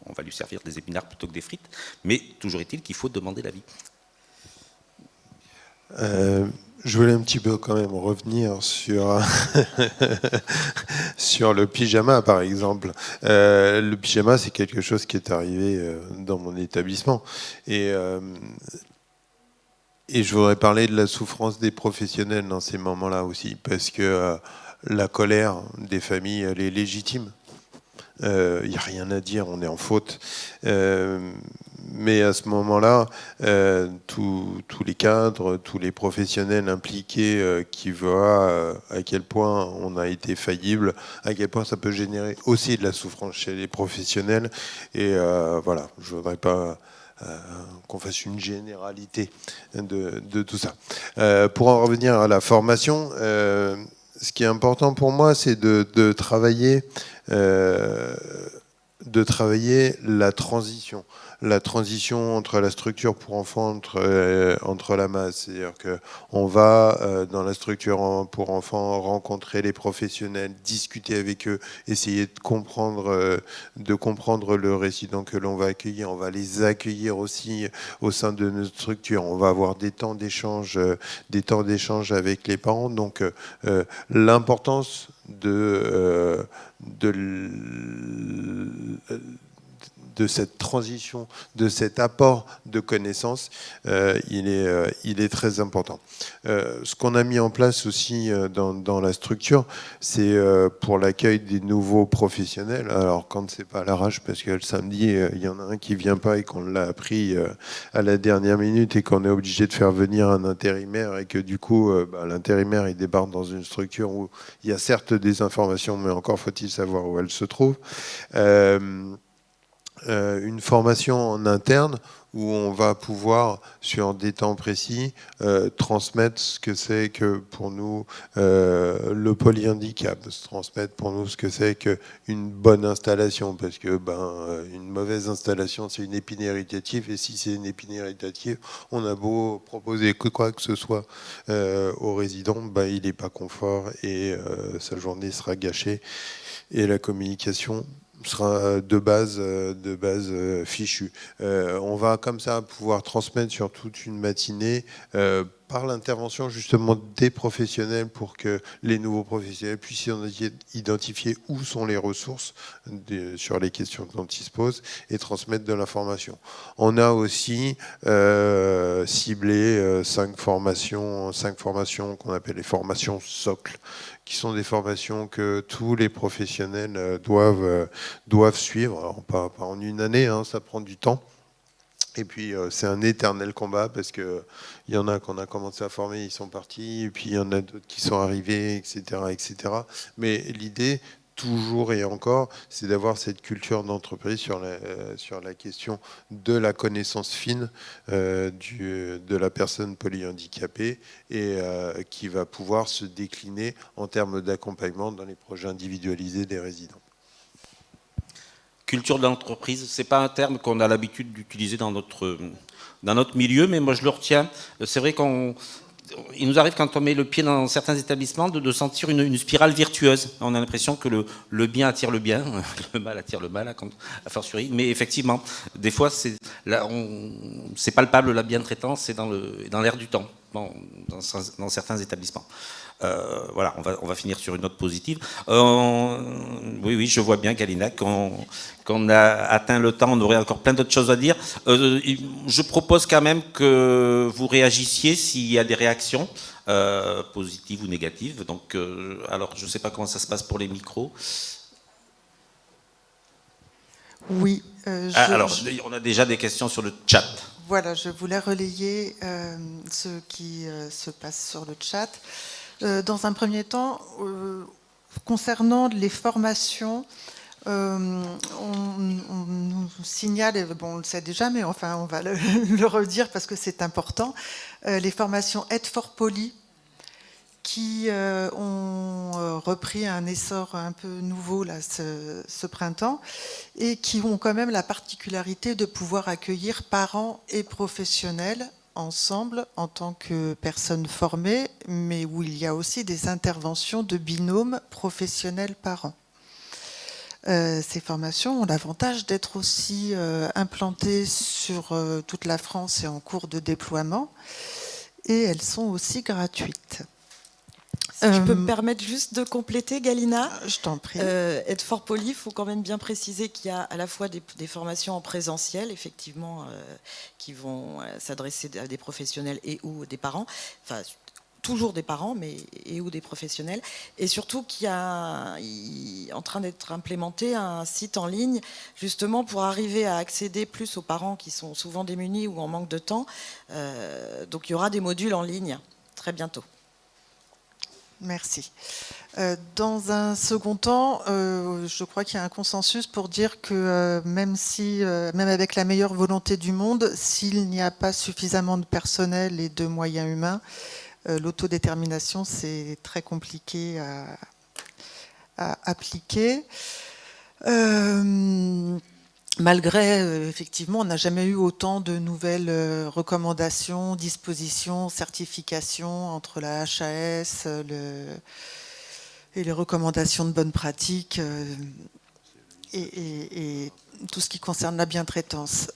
on va lui servir des épinards plutôt que des frites, mais toujours est-il qu'il faut demander l'avis. Je voulais un petit peu quand même revenir sur, sur le pyjama, par exemple. Le pyjama, c'est quelque chose qui est arrivé dans mon établissement. Et je voudrais parler de la souffrance des professionnels dans ces moments-là aussi, parce que la colère des familles, elle est légitime. Il n'y a rien à dire, on est en faute. Mais à ce moment-là, tous les cadres, tous les professionnels impliqués qui voient à quel point on a été faillible, à quel point ça peut générer aussi de la souffrance chez les professionnels. Et voilà, je ne voudrais pas qu'on fasse une généralité de tout ça. Pour en revenir à la formation, ce qui est important pour moi, c'est de travailler la transition entre la structure pour enfants, entre la masse. C'est-à-dire qu'on va, dans la structure pour enfants, rencontrer les professionnels, discuter avec eux, essayer de comprendre le résident que l'on va accueillir. On va les accueillir aussi au sein de notre structure. On va avoir des temps d'échange avec les parents. Donc, l'importance de cette transition, de cet apport de connaissances, il est très important. Ce qu'on a mis en place aussi dans la structure, c'est pour l'accueil des nouveaux professionnels. Alors quand c'est pas à l'arrache, parce que le samedi, il y en a un qui vient pas et qu'on l'a appris à la dernière minute et qu'on est obligé de faire venir un intérimaire et que du coup, l'intérimaire, il débarque dans une structure où il y a certes des informations, mais encore faut-il savoir où elles se trouvent. Une formation en interne où on va pouvoir, sur des temps précis, transmettre ce que c'est que pour nous le polyhandicap, transmettre pour nous ce que c'est qu'une bonne installation, parce que une mauvaise installation, c'est une épine irritative, et si c'est une épine irritative, on a beau proposer quoi que ce soit au résident, il n'est pas confort et sa journée sera gâchée et la communication sera de base fichu. On va comme ça pouvoir transmettre sur toute une matinée par l'intervention justement des professionnels pour que les nouveaux professionnels puissent identifier où sont les ressources sur les questions dont ils se posent et transmettre de l'information. On a aussi ciblé 5 formations qu'on appelle les formations socles, qui sont des formations que tous les professionnels doivent suivre. Alors, pas en une année, hein, ça prend du temps. Et puis c'est un éternel combat parce qu'il y en a qu'on a commencé à former, ils sont partis, et puis il y en a d'autres qui sont arrivés, etc. etc. Mais l'idée, toujours et encore, c'est d'avoir cette culture d'entreprise sur la question de la connaissance fine de la personne polyhandicapée et qui va pouvoir se décliner en termes d'accompagnement dans les projets individualisés des résidents. Culture de l'entreprise, ce n'est pas un terme qu'on a l'habitude d'utiliser dans notre milieu, mais moi je le retiens. C'est vrai qu'il nous arrive quand on met le pied dans certains établissements de sentir une spirale virtueuse. On a l'impression que le bien attire le bien, le mal attire le mal, a fortiori. Mais effectivement, des fois, c'est palpable la bientraitance, c'est dans l'air du temps, dans certains établissements. Voilà, on va finir sur une note positive. Oui, je vois bien, Galina, qu'on a atteint le temps, on aurait encore plein d'autres choses à dire. Je propose quand même que vous réagissiez s'il y a des réactions positives ou négatives. Donc, alors, je ne sais pas comment ça se passe pour les micros. Oui. Alors, on a déjà des questions sur le chat. Voilà, je voulais relayer ce qui se passe sur le chat. Dans un premier temps, concernant les formations, on nous signale, bon, on le sait déjà, mais enfin, on va le redire parce que c'est important, les formations Aide for Poly qui ont repris un essor un peu nouveau là, ce printemps et qui ont quand même la particularité de pouvoir accueillir parents et professionnels ensemble en tant que personnes formées, mais où il y a aussi des interventions de binômes professionnels-parents. Ces formations ont l'avantage d'être aussi implantées sur toute la France et en cours de déploiement, et elles sont aussi gratuites. Si je peux me permettre juste de compléter, Galina. Je t'en prie. Aide for Poly, il faut quand même bien préciser qu'il y a à la fois des formations en présentiel, effectivement, qui vont s'adresser à des professionnels et ou des parents, enfin toujours des parents, mais et ou des professionnels, et surtout qu'il y a en train d'être implémenté un site en ligne, justement pour arriver à accéder plus aux parents qui sont souvent démunis ou en manque de temps. Donc il y aura des modules en ligne très bientôt. Merci. Dans un second temps, je crois qu'il y a un consensus pour dire que même avec la meilleure volonté du monde, s'il n'y a pas suffisamment de personnel et de moyens humains, l'autodétermination, c'est très compliqué à appliquer. Malgré, effectivement, on n'a jamais eu autant de nouvelles recommandations, dispositions, certifications entre la HAS et les recommandations de bonne pratique et tout ce qui concerne la bientraitance.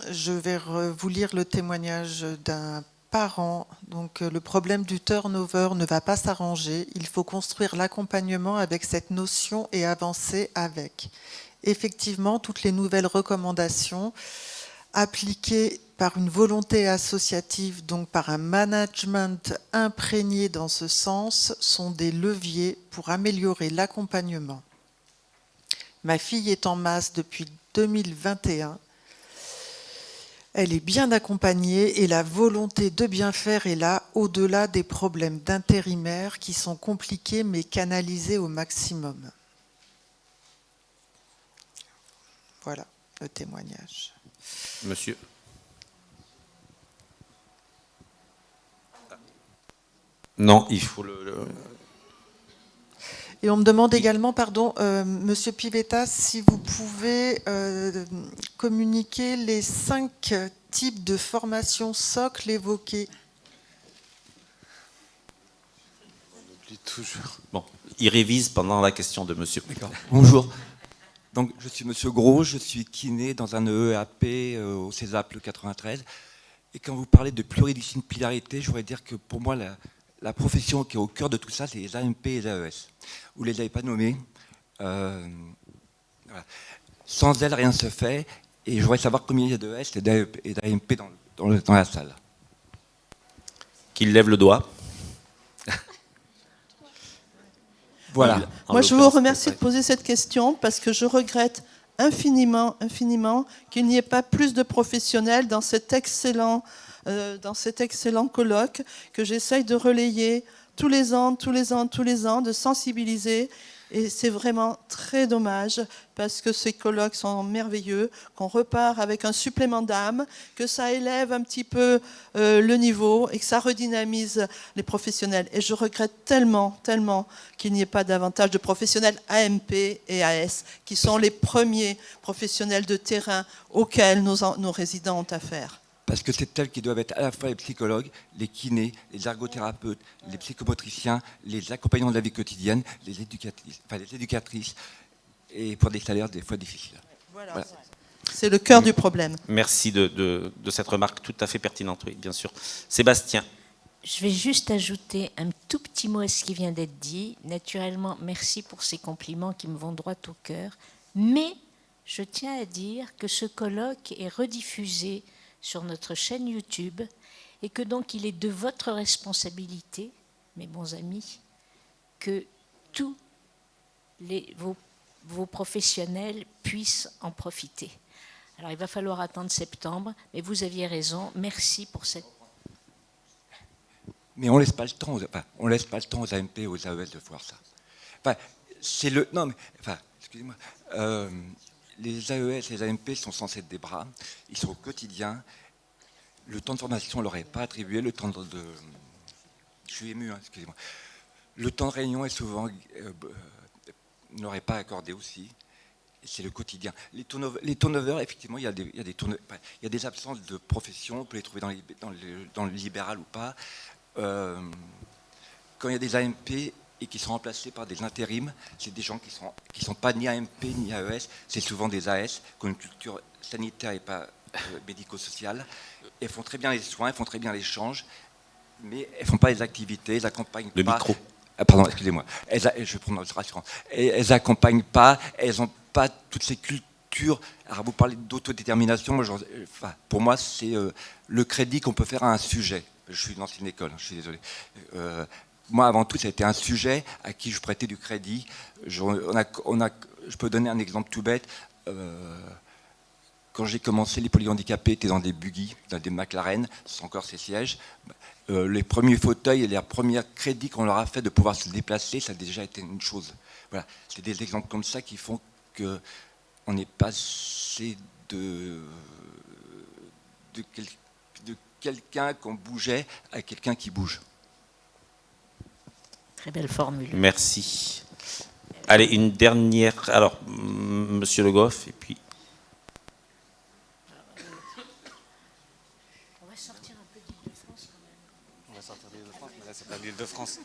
Je vais vous lire le témoignage d'un parent. Donc, le problème du turnover ne va pas s'arranger. Il faut construire l'accompagnement avec cette notion et avancer avec. Effectivement, toutes les nouvelles recommandations appliquées par une volonté associative, donc par un management imprégné dans ce sens, sont des leviers pour améliorer l'accompagnement. Ma fille est en masse depuis 2021. Elle est bien accompagnée et la volonté de bien faire est là, au-delà des problèmes d'intérimaires qui sont compliqués mais canalisés au maximum. Voilà le témoignage. Monsieur. Non, il faut Et on me demande également, pardon, Monsieur Pivetta, si vous pouvez communiquer les 5 types de formations socles évoquées. On oublie toujours. Bon, il révise pendant la question de monsieur. D'accord. Bonjour. Donc, je suis Monsieur Gros, je suis kiné dans un EAP au CESAP le 93. Et quand vous parlez de pluridisciplinarité, je voudrais dire que pour moi, la profession qui est au cœur de tout ça, c'est les AMP et les AES. Vous ne les avez pas nommés. Voilà. Sans elles, rien ne se fait. Et je voudrais savoir combien il y a d'AES et d'AMP dans la salle. Qu'il lève le doigt. Voilà. Moi, je vous remercie de poser cette question parce que je regrette infiniment qu'il n'y ait pas plus de professionnels dans cet excellent colloque que j'essaye de relayer tous les ans, de sensibiliser. Et c'est vraiment très dommage parce que ces colloques sont merveilleux, qu'on repart avec un supplément d'âme, que ça élève un petit peu le niveau et que ça redynamise les professionnels. Et je regrette tellement qu'il n'y ait pas davantage de professionnels AMP et AS, qui sont les premiers professionnels de terrain auxquels nos résidents ont affaire. Parce que c'est elles qui doivent être à la fois les psychologues, les kinés, les ergothérapeutes, les psychomotriciens, les accompagnants de la vie quotidienne, les éducatrices, et pour des salaires des fois difficiles. Voilà. C'est le cœur du problème. Merci de cette remarque tout à fait pertinente, oui, bien sûr. Sébastien. Je vais juste ajouter un tout petit mot à ce qui vient d'être dit. Naturellement, merci pour ces compliments qui me vont droit au cœur. Mais je tiens à dire que ce colloque est rediffusé sur notre chaîne YouTube et que donc il est de votre responsabilité, mes bons amis, que tous vos professionnels puissent en profiter. Alors il va falloir attendre septembre, mais vous aviez raison. Merci pour cette... Mais on laisse pas le temps, on laisse pas le temps aux AMP et aux AES de voir ça. Enfin, c'est le... Non, mais... Enfin, excusez-moi. Les AES et les AMP sont censés être des bras. Ils sont au quotidien. Le temps de formation, on ne leur est pas attribué. Le temps de... Je suis ému, hein, excusez-moi. Le temps de réunion est souvent... ne leur est pas accordé aussi. C'est le quotidien. Les turnovers, effectivement, il y a des absences de profession. On peut les trouver dans le libéral ou pas. Quand il y a des AMP et qui sont remplacés par des intérims, c'est des gens qui sont pas ni AMP ni AES, c'est souvent des AS, qui ont une culture sanitaire et pas médico-sociale. Elles font très bien les soins, elles font très bien l'échange, mais elles font pas les activités, elles accompagnent Le pas. micro. Ah, pardon, excusez-moi. Je vais prendre notre rassurant. Elles accompagnent pas, elles n'ont pas toutes ces cultures. Alors vous parlez d'autodétermination, pour moi c'est le crédit qu'on peut faire à un sujet. Je suis dans une école, je suis désolé. Moi, avant tout, ça a été un sujet à qui je prêtais du crédit. Je peux donner un exemple tout bête. Quand j'ai commencé, les polyhandicapés étaient dans des buggy, dans des McLaren, sans encore ces sièges. Les premiers fauteuils et les premiers crédits qu'on leur a fait de pouvoir se déplacer, ça a déjà été une chose. Voilà. C'est des exemples comme ça qui font qu'on est passé de quelqu'un qu'on bougeait à quelqu'un qui bouge. Très belle formule. Merci. Allez, une dernière. Alors, Monsieur Le Goff, et puis. On va sortir un peu d'Île-de-France quand même. On va sortir d'Île-de-France, mais là, c'est pas l'Île-de-France.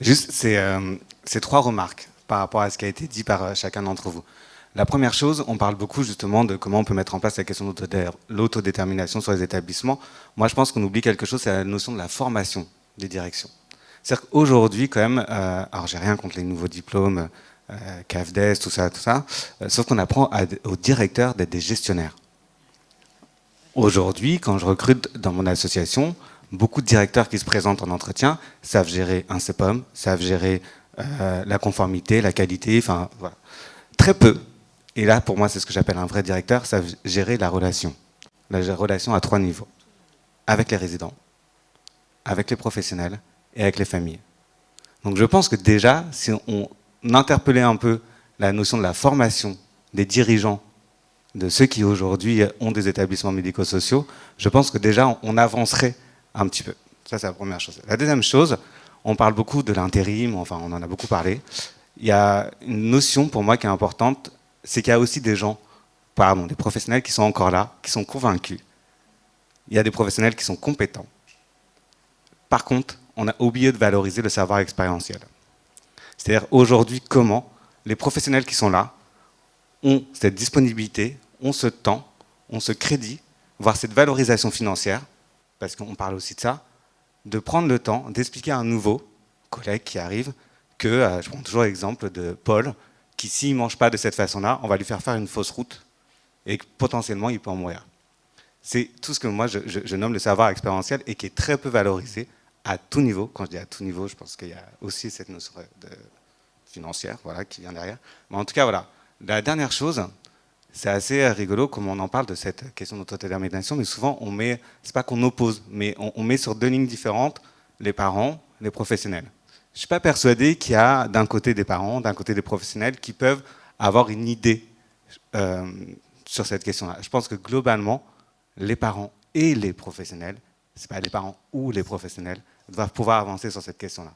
Juste, c'est 3 remarques par rapport à ce qui a été dit par chacun d'entre vous. La première chose, on parle beaucoup justement de comment on peut mettre en place la question de l'autodétermination sur les établissements. Moi, je pense qu'on oublie quelque chose, c'est la notion de la formation des directions. C'est-à-dire qu'aujourd'hui, quand même, alors j'ai rien contre les nouveaux diplômes, CAFDES, tout ça, sauf qu'on apprend aux directeurs d'être des gestionnaires. Aujourd'hui, quand je recrute dans mon association, beaucoup de directeurs qui se présentent en entretien savent gérer un CEPOM, savent gérer la conformité, la qualité, enfin voilà. Très peu. Et là, pour moi, c'est ce que j'appelle un vrai directeur, ça gérer la relation à 3 niveaux. Avec les résidents, avec les professionnels et avec les familles. Donc je pense que déjà, si on interpellait un peu la notion de la formation des dirigeants, de ceux qui aujourd'hui ont des établissements médico-sociaux, je pense que déjà, on avancerait un petit peu. Ça, c'est la première chose. La deuxième chose, on parle beaucoup de l'intérim, enfin, on en a beaucoup parlé. Il y a une notion pour moi qui est importante, c'est qu'il y a aussi des professionnels qui sont encore là, qui sont convaincus. Il y a des professionnels qui sont compétents. Par contre, on a oublié de valoriser le savoir expérientiel. C'est-à-dire aujourd'hui, comment les professionnels qui sont là ont cette disponibilité, ont ce temps, ont ce crédit, voire cette valorisation financière, parce qu'on parle aussi de ça, de prendre le temps d'expliquer à un nouveau collègue qui arrive que, je prends toujours l'exemple de Paul, qui s'il ne mange pas de cette façon-là, on va lui faire une fausse route et que potentiellement il peut en mourir. C'est tout ce que moi je nomme le savoir expérientiel et qui est très peu valorisé à tout niveau. Quand je dis à tout niveau, je pense qu'il y a aussi cette notion financière qui vient derrière. Mais en tout cas, voilà. La dernière chose, c'est assez rigolo comme on en parle de cette question d'autodétermination, mais souvent c'est pas qu'on oppose, mais on met sur 2 lignes différentes les parents, les professionnels. Je ne suis pas persuadé qu'il y a d'un côté des parents, d'un côté des professionnels qui peuvent avoir une idée sur cette question-là. Je pense que globalement, les parents et les professionnels, c'est pas les parents ou les professionnels, doivent pouvoir avancer sur cette question-là.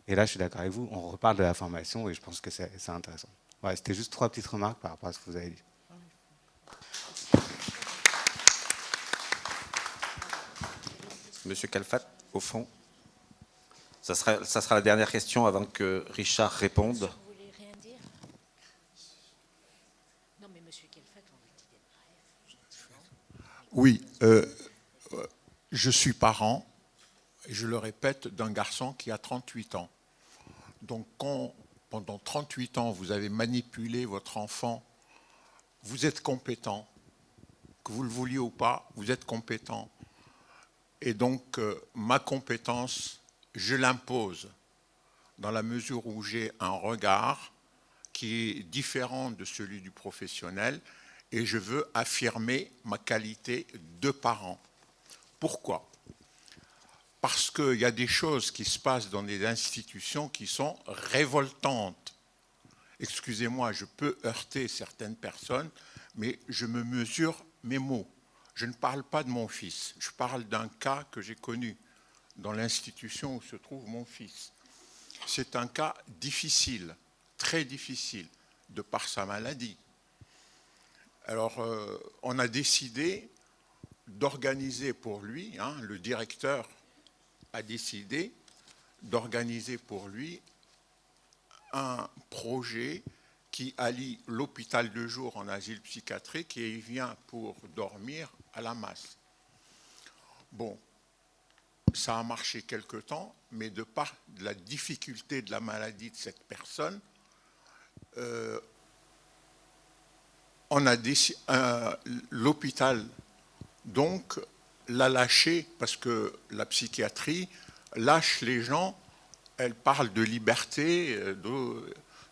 Et là, je suis d'accord avec vous, on reparle de la formation et je pense que c'est intéressant. Voilà, c'était juste 3 petites remarques par rapport à ce que vous avez dit. Monsieur Calfat, au fond. Ça sera la dernière question avant que Richard réponde. Vous voulez rien dire? Non, mais Monsieur Calfat, on va dire bref. Oui, je suis parent, et je le répète, d'un garçon qui a 38 ans. Donc quand, pendant 38 ans, vous avez manipulé votre enfant, vous êtes compétent, que vous le vouliez ou pas, vous êtes compétent. Et donc, ma compétence, je l'impose. dans la mesure où j'ai un regard qui est différent de celui du professionnel et je veux affirmer ma qualité de parent. Pourquoi ? Parce qu'il y a des choses qui se passent dans des institutions qui sont révoltantes. Excusez-moi, je peux heurter certaines personnes, mais je me mesure mes mots. Je ne parle pas de mon fils, je parle d'un cas que j'ai connu dans l'institution où se trouve mon fils. C'est un cas difficile, très difficile, de par sa maladie. Alors, on a décidé d'organiser pour lui, le directeur a décidé d'organiser pour lui un projet qui allie l'hôpital de jour en asile psychiatrique et il vient pour dormir à la masse. Bon, ça a marché quelque temps, mais de par la difficulté de la maladie de cette personne, l'hôpital donc l'a lâché parce que la psychiatrie lâche les gens. Elle parle de liberté,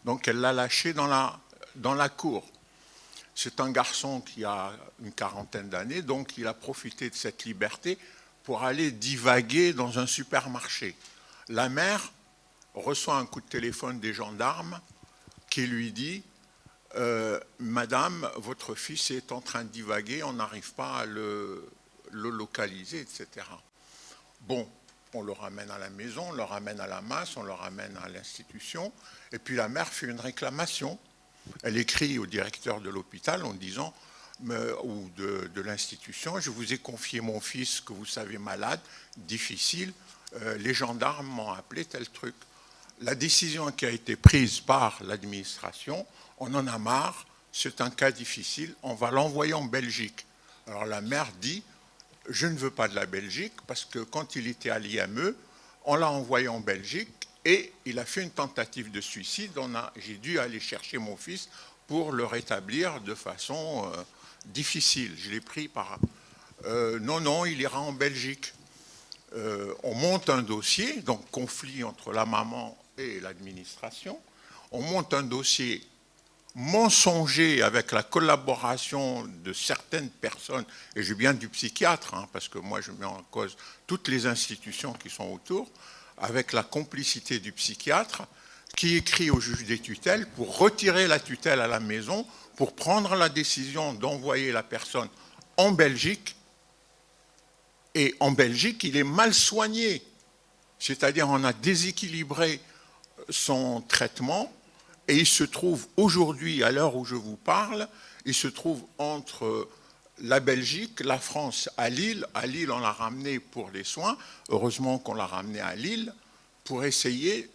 donc elle l'a lâché dans la cour. C'est un garçon qui a une quarantaine d'années, donc il a profité de cette liberté pour aller divaguer dans un supermarché. La mère reçoit un coup de téléphone des gendarmes qui lui dit « Madame, votre fils est en train de divaguer, on n'arrive pas à le localiser, etc. » Bon, on le ramène à la maison, on le ramène à la masse, on le ramène à l'institution, et puis la mère fait une réclamation. Elle écrit au directeur de l'hôpital en disant, ou de l'institution, je vous ai confié mon fils que vous savez malade, difficile, les gendarmes m'ont appelé tel truc. La décision qui a été prise par l'administration, on en a marre, c'est un cas difficile, on va l'envoyer en Belgique. Alors la mère dit, je ne veux pas de la Belgique parce que quand il était à l'IME, on l'a envoyé en Belgique et il a fait une tentative de suicide. J'ai dû aller chercher mon fils pour le rétablir de façon difficile. Je l'ai pris par... non, il ira en Belgique. On monte un dossier, donc conflit entre la maman et l'administration. On monte un dossier mensonger avec la collaboration de certaines personnes, et je viens du psychiatre, parce que moi je mets en cause toutes les institutions qui sont autour, avec la complicité du psychiatre, qui écrit au juge des tutelles pour retirer la tutelle à la maison, pour prendre la décision d'envoyer la personne en Belgique, et en Belgique il est mal soigné, c'est-à-dire on a déséquilibré son traitement. Et il se trouve aujourd'hui, à l'heure où je vous parle, il se trouve entre la Belgique, la France, à Lille. À Lille, on l'a ramené pour les soins. Heureusement qu'on l'a ramené à Lille pour essayer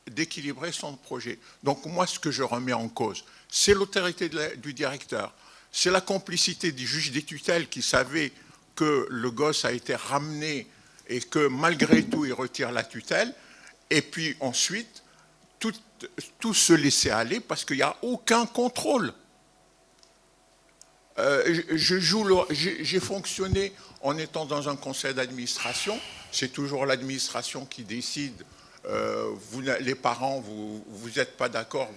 d'équilibrer son projet. Donc moi, ce que je remets en cause, c'est l'autorité du directeur. C'est la complicité du juge des tutelles qui savait que le gosse a été ramené et que malgré tout, il retire la tutelle. Et puis ensuite, tout se laisser aller parce qu'il n'y a aucun contrôle. J'ai fonctionné en étant dans un conseil d'administration. C'est toujours l'administration qui décide. Les parents, vous n'êtes pas d'accord,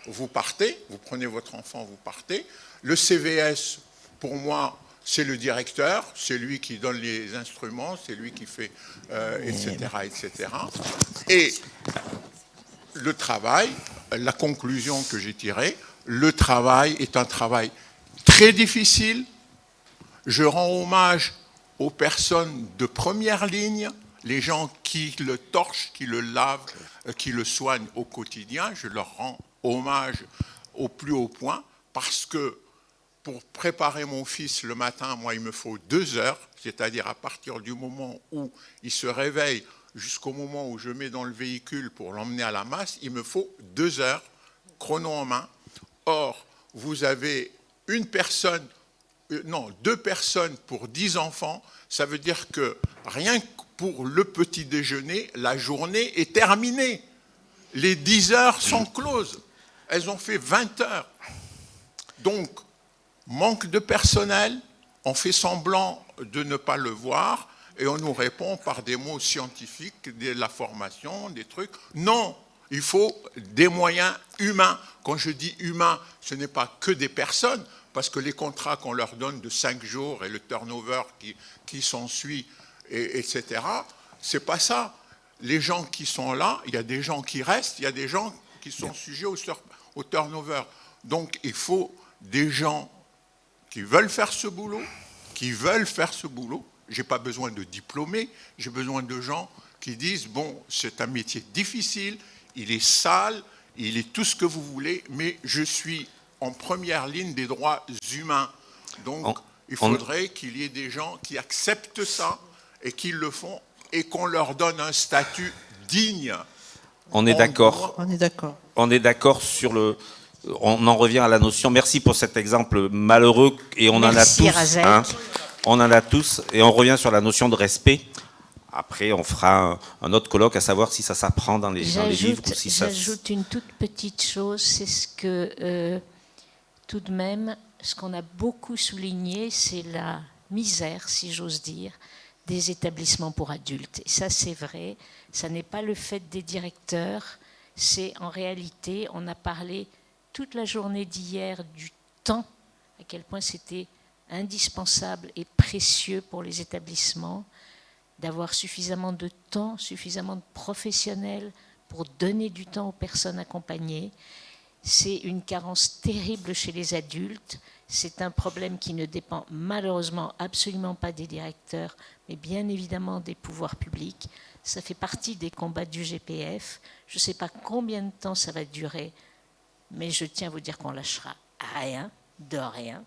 vous partez, vous prenez votre enfant, vous partez. Le CVS, pour moi, c'est le directeur, c'est lui qui donne les instruments, c'est lui qui fait, etc., etc. Et le travail, la conclusion que j'ai tirée, le travail est un travail très difficile. Je rends hommage aux personnes de première ligne, les gens qui le torchent, qui le lavent, qui le soignent au quotidien. Je leur rends hommage au plus haut point parce que pour préparer mon fils le matin, moi, il me faut 2 heures, c'est-à-dire à partir du moment où il se réveille jusqu'au moment où je mets dans le véhicule pour l'emmener à la masse, il me faut 2 heures, chrono en main. Or, vous avez 2 personnes pour 10 enfants, ça veut dire que rien que pour le petit déjeuner, la journée est terminée. Les 10 heures sont closes. Elles ont fait 20 heures. Donc, manque de personnel, on fait semblant de ne pas le voir, et on nous répond par des mots scientifiques, de la formation, des trucs. Non, il faut des moyens humains. Quand je dis humains, ce n'est pas que des personnes, parce que les contrats qu'on leur donne de 5 jours et le turnover qui s'ensuit, etc., c'est pas ça. Les gens qui sont là, il y a des gens qui restent, il y a des gens qui sont sujets au turnover. Donc il faut des gens qui veulent faire ce boulot, Je n'ai pas besoin de diplômés, j'ai besoin de gens qui disent, bon, c'est un métier difficile, il est sale, il est tout ce que vous voulez, mais je suis en première ligne des droits humains. Donc il faudrait qu'il y ait des gens qui acceptent ça et qui le font et qu'on leur donne un statut digne. On est d'accord. On est d'accord. On est d'accord sur le... On en revient à la notion. Merci pour cet exemple malheureux et on Merci, en a tous. Razek. On en a tous et on revient sur la notion de respect. Après, on fera un autre colloque à savoir si ça s'apprend dans les livres ou si ça... J'ajoute une toute petite chose, c'est ce que, tout de même, ce qu'on a beaucoup souligné, c'est la misère, si j'ose dire, des établissements pour adultes. Et ça, c'est vrai, ça n'est pas le fait des directeurs, c'est en réalité, on a parlé toute la journée d'hier du temps, à quel point c'était indispensable et précieux pour les établissements d'avoir suffisamment de temps, suffisamment de professionnels pour donner du temps aux personnes accompagnées. C'est une carence terrible chez les adultes. C'est un problème qui ne dépend malheureusement absolument pas des directeurs, mais bien évidemment des pouvoirs publics. Ça fait partie des combats du GPF. Je ne sais pas combien de temps ça va durer, mais je tiens à vous dire qu'on lâchera rien, de rien.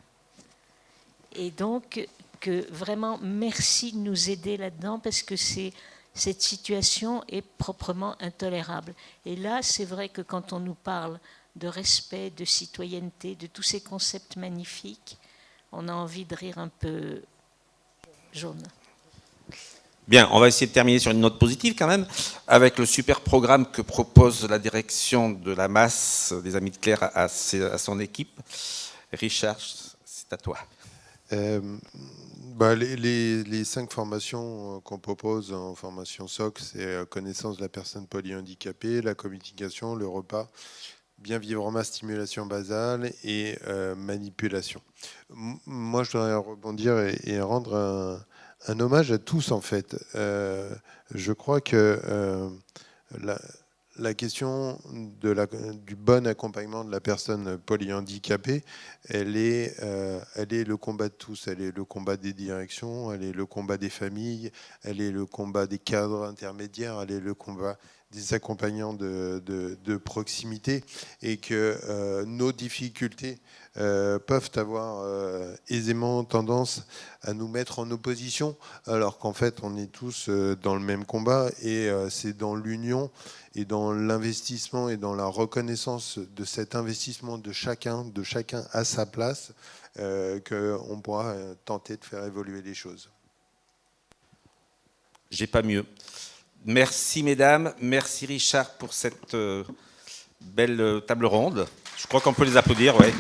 Et donc, que vraiment, merci de nous aider là-dedans, parce que cette situation est proprement intolérable. Et là, c'est vrai que quand on nous parle de respect, de citoyenneté, de tous ces concepts magnifiques, on a envie de rire un peu jaune. Bien, on va essayer de terminer sur une note positive quand même, avec le super programme que propose la direction de la masse des Amis de Claire à son équipe. Richard, c'est à toi. Les 5 formations qu'on propose en formation SOC, c'est connaissance de la personne polyhandicapée, la communication, le repas, bien vivre en masse, stimulation basale et manipulation. Moi, je voudrais rebondir et rendre un hommage à tous, en fait. Je crois que la question du bon accompagnement de la personne polyhandicapée, elle est le combat de tous. Elle est le combat des directions, elle est le combat des familles, elle est le combat des cadres intermédiaires, elle est le combat des accompagnants de proximité, et que nos difficultés peuvent avoir aisément tendance à nous mettre en opposition, alors qu'en fait on est tous dans le même combat, et c'est dans l'union et dans l'investissement et dans la reconnaissance de cet investissement de chacun à sa place, qu'on pourra tenter de faire évoluer les choses. J'ai pas mieux. Merci mesdames, merci Richard pour cette belle table ronde. Je crois qu'on peut les applaudir, ouais.